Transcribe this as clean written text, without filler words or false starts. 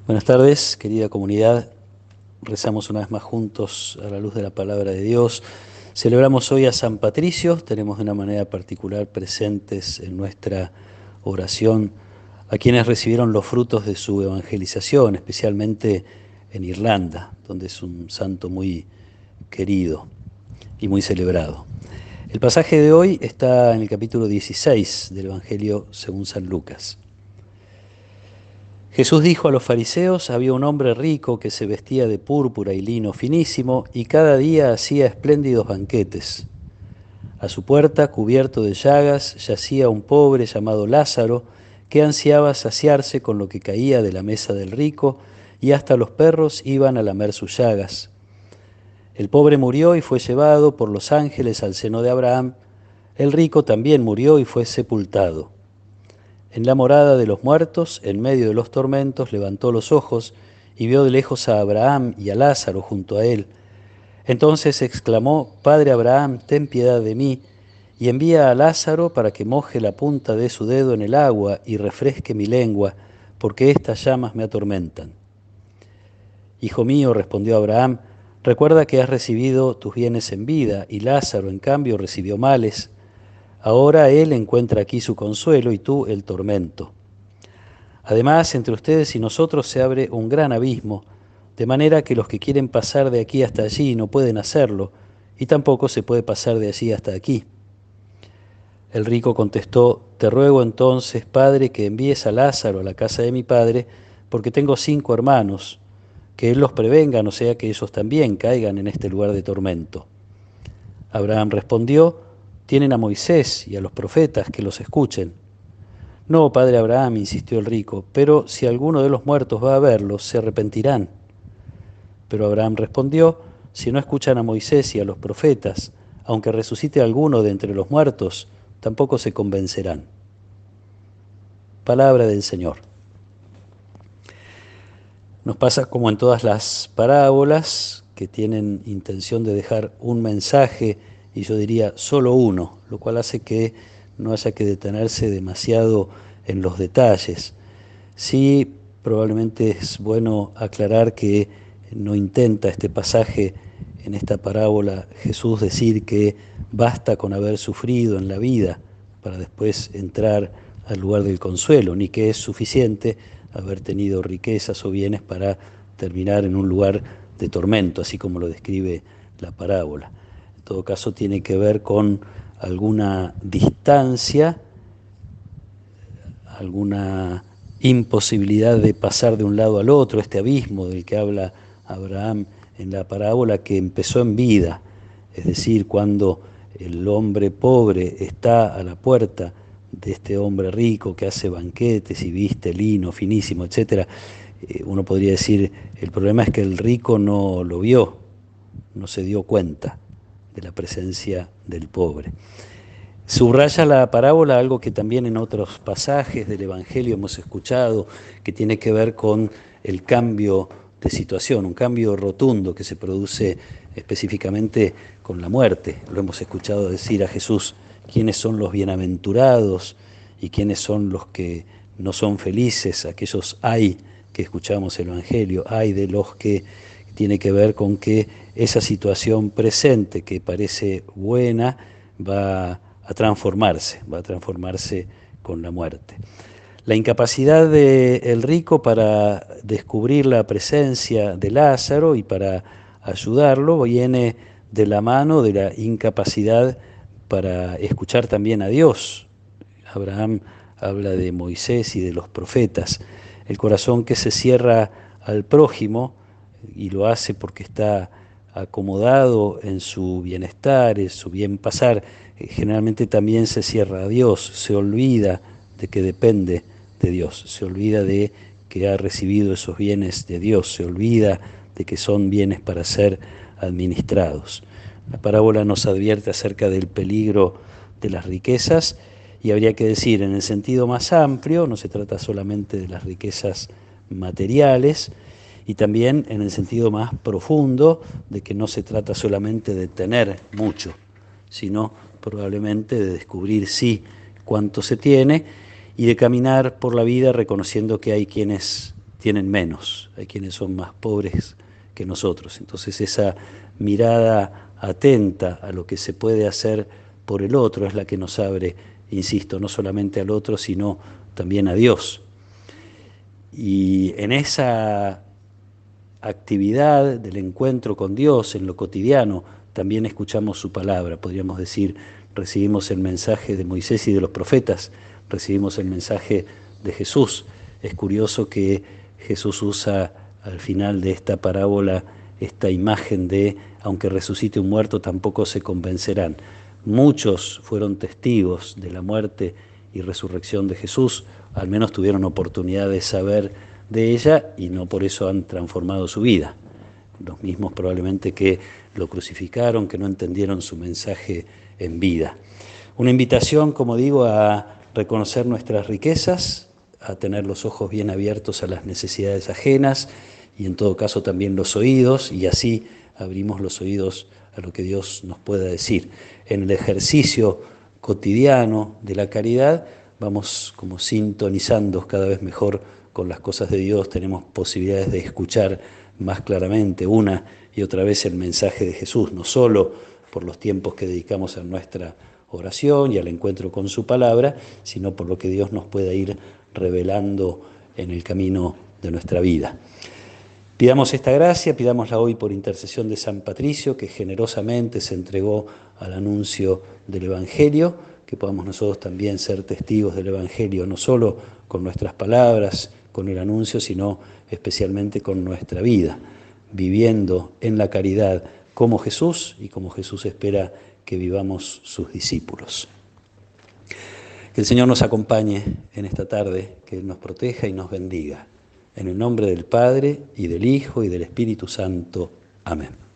Buenas tardes, querida comunidad. Rezamos una vez más juntos a la luz de la palabra de Dios. Celebramos hoy a San Patricio. Tenemos de una manera particular presentes en nuestra oración a quienes recibieron los frutos de su evangelización, especialmente en Irlanda, donde es un santo muy querido y muy celebrado. El pasaje de hoy está en el capítulo 16 del Evangelio según San Lucas. Jesús dijo a los fariseos: había un hombre rico que se vestía de púrpura y lino finísimo y cada día hacía espléndidos banquetes. A su puerta, cubierto de llagas, yacía un pobre llamado Lázaro, que ansiaba saciarse con lo que caía de la mesa del rico, y hasta los perros iban a lamer sus llagas. El pobre murió y fue llevado por los ángeles al seno de Abraham. El rico también murió y fue sepultado. En la morada de los muertos, en medio de los tormentos, levantó los ojos y vio de lejos a Abraham y a Lázaro junto a él. Entonces exclamó: Padre Abraham, ten piedad de mí, y envía a Lázaro para que moje la punta de su dedo en el agua y refresque mi lengua, porque estas llamas me atormentan. Hijo mío, respondió Abraham, recuerda que has recibido tus bienes en vida, y Lázaro, en cambio, recibió males. Ahora él encuentra aquí su consuelo y tú el tormento. Además, entre ustedes y nosotros se abre un gran abismo, de manera que los que quieren pasar de aquí hasta allí no pueden hacerlo, y tampoco se puede pasar de allí hasta aquí. El rico contestó: Te ruego entonces, Padre, que envíes a Lázaro a la casa de mi padre, porque tengo 5 hermanos, que él los prevenga, no sea que ellos también caigan en este lugar de tormento. Abraham respondió: Tienen a Moisés y a los profetas, que los escuchen. No, padre Abraham, insistió el rico, pero si alguno de los muertos va a verlos, se arrepentirán. Pero Abraham respondió: Si no escuchan a Moisés y a los profetas, aunque resucite alguno de entre los muertos, tampoco se convencerán. Palabra del Señor. Nos pasa como en todas las parábolas que tienen intención de dejar un mensaje, y yo diría solo uno, lo cual hace que no haya que detenerse demasiado en los detalles. Sí, probablemente es bueno aclarar que no intenta este pasaje, en esta parábola, Jesús decir que basta con haber sufrido en la vida para después entrar al lugar del consuelo, ni que es suficiente haber tenido riquezas o bienes para terminar en un lugar de tormento, así como lo describe la parábola. En todo caso, tiene que ver con alguna distancia, alguna imposibilidad de pasar de un lado al otro, este abismo del que habla Abraham en la parábola, que empezó en vida, es decir, cuando el hombre pobre está a la puerta de este hombre rico que hace banquetes y viste lino finísimo, etc. Uno podría decir, el problema es que el rico no lo vio, no se dio cuenta de la presencia del pobre. Subraya la parábola algo que también en otros pasajes del Evangelio hemos escuchado, que tiene que ver con el cambio de situación, un cambio rotundo que se produce específicamente con la muerte. Lo hemos escuchado decir a Jesús: ¿quiénes son los bienaventurados y quiénes son los que no son felices? Aquellos hay que escuchamos el Evangelio, hay de los que tiene que ver con que esa situación presente que parece buena va a transformarse con la muerte. La incapacidad del rico para descubrir la presencia de Lázaro y para ayudarlo viene de la mano de la incapacidad para escuchar también a Dios. Abraham habla de Moisés y de los profetas. El corazón que se cierra al prójimo, y lo hace porque está acomodado en su bienestar, en su bien pasar, generalmente también se cierra a Dios, se olvida de que depende de Dios, se olvida de que ha recibido esos bienes de Dios, se olvida de que son bienes para ser administrados. La parábola nos advierte acerca del peligro de las riquezas, y habría que decir, en el sentido más amplio, no se trata solamente de las riquezas materiales, y también en el sentido más profundo de que no se trata solamente de tener mucho, sino probablemente de descubrir cuánto se tiene, y de caminar por la vida reconociendo que hay quienes tienen menos, hay quienes son más pobres que nosotros. Entonces esa mirada atenta a lo que se puede hacer por el otro es la que nos abre, insisto, no solamente al otro, sino también a Dios. Y en esa actividad del encuentro con Dios en lo cotidiano, también escuchamos su palabra, podríamos decir, recibimos el mensaje de Moisés y de los profetas, recibimos el mensaje de Jesús. Es curioso que Jesús usa al final de esta parábola esta imagen de, aunque resucite un muerto, tampoco se convencerán. Muchos fueron testigos de la muerte y resurrección de Jesús, al menos tuvieron oportunidad de saber de ella y no por eso han transformado su vida. Los mismos probablemente que lo crucificaron, que no entendieron su mensaje en vida. Una invitación, como digo, a reconocer nuestras riquezas, a tener los ojos bien abiertos a las necesidades ajenas y en todo caso también los oídos, y así abrimos los oídos a lo que Dios nos pueda decir. En el ejercicio cotidiano de la caridad vamos como sintonizando cada vez mejor con las cosas de Dios, tenemos posibilidades de escuchar más claramente una y otra vez el mensaje de Jesús, no solo por los tiempos que dedicamos a nuestra oración y al encuentro con su palabra, sino por lo que Dios nos pueda ir revelando en el camino de nuestra vida. Pidamos esta gracia, pidámosla hoy por intercesión de San Patricio, que generosamente se entregó al anuncio del Evangelio, que podamos nosotros también ser testigos del Evangelio, no solo con nuestras palabras, con el anuncio, sino especialmente con nuestra vida, viviendo en la caridad como Jesús y como Jesús espera que vivamos sus discípulos. Que el Señor nos acompañe en esta tarde, que Él nos proteja y nos bendiga. En el nombre del Padre, y del Hijo, y del Espíritu Santo. Amén.